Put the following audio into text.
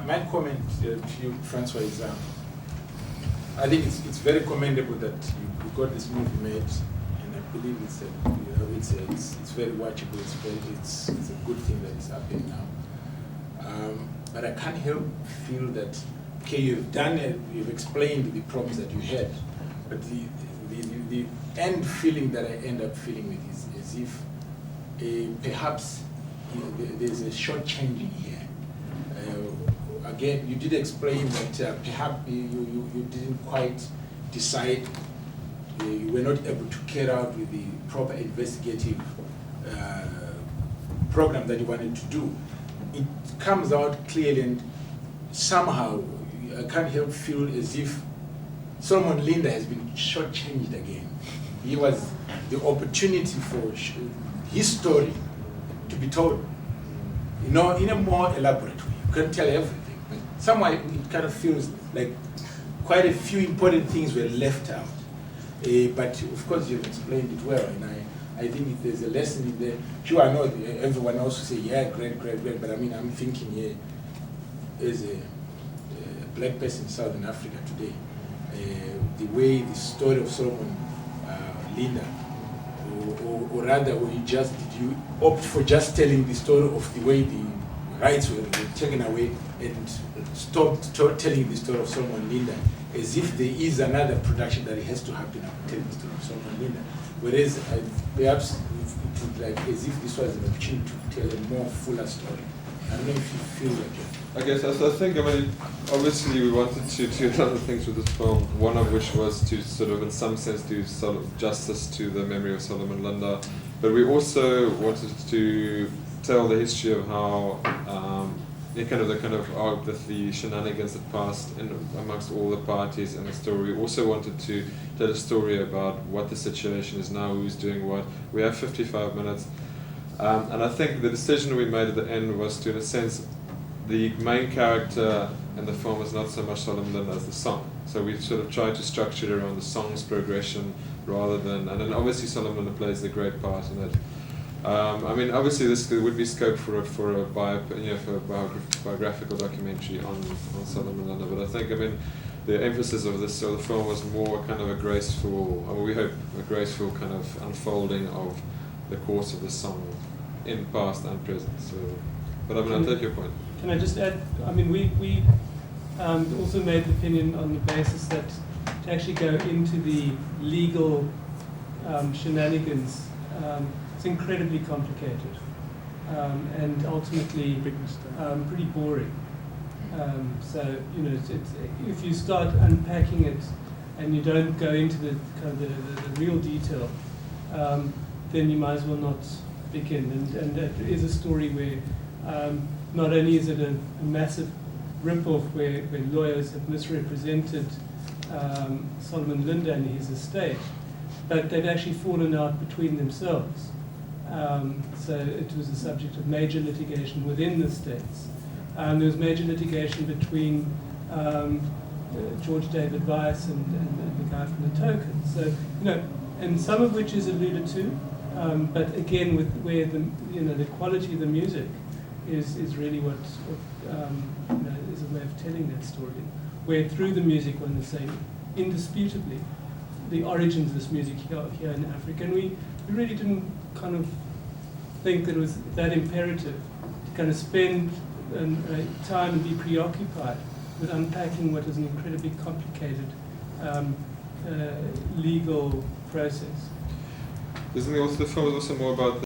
my comment to you, Francois, is I think it's very commendable that you got this movie made, and I believe it's very watchable. It's a good thing that is happening now. But I can't help feel that you've done it, you've explained the problems that you had, but the end feeling that I end up feeling with is as if perhaps there's a shortchanging here. Again, you did explain that perhaps you didn't quite decide, you were not able to carry out with the proper investigative program that you wanted to do. It comes out clearly, and somehow I can't help feel as if Solomon Linda has been shortchanged again. He was the opportunity for his story to be told, in a more elaborate way. You can't tell everything. But somehow it kind of feels like quite a few important things were left out. But of course you've explained it well, and I think there's a lesson in there. Sure, I know everyone else will say, yeah, great, but I mean, I'm thinking here as a black person in Southern Africa today, the way the story of Solomon Linda, or rather, did you opt for just telling the story of the way the rights were taken away and stopped telling the story of Solomon Linda, as if there is another production that has to happen to tell the story of Solomon Linda? Whereas perhaps it would like as if this was an opportunity to tell a more fuller story. I don't know if you feel like it. Okay, so I think, obviously we wanted to do a lot of things with this film, one of which was to sort of, in some sense, do sort of justice to the memory of Solomon Linda, but we also wanted to tell the history of how the shenanigans that passed amongst all the parties in the story. We also wanted to tell a story about what the situation is now, who's doing what. We have 55 minutes, and I think the decision we made at the end was to, in a sense, the main character in the film is not so much Solomon Linda as the song. So we sort of tried to structure it around the song's progression rather than, and then obviously Solomon Linda plays the great part in it. Obviously there would be scope for a biographical documentary on Solomon Linda, but I think, the emphasis of this the film was more kind of a graceful, we hope a graceful kind of unfolding of the course of the song in past and present. So, but I'll take your point. Can I just add? We also made the opinion on the basis that to actually go into the legal shenanigans, it's incredibly complicated and ultimately pretty boring. If you start unpacking it and you don't go into the kind of the real detail, then you might as well not begin. And that is a story where not only is it a massive rip-off where lawyers have misrepresented Solomon Linda and his estate, but they've actually fallen out between themselves. So it was the subject of major litigation within the states. There was major litigation between George David Weiss and the guy from the Token. So, and some of which is alluded to, but again, where the quality of the music is really what is a way of telling that story. Where through the music, one is saying indisputably the origins of this music here in Africa, and we really didn't kind of think that it was that imperative to kind of spend time and be preoccupied with unpacking what is an incredibly complicated legal process. Isn't the film also more about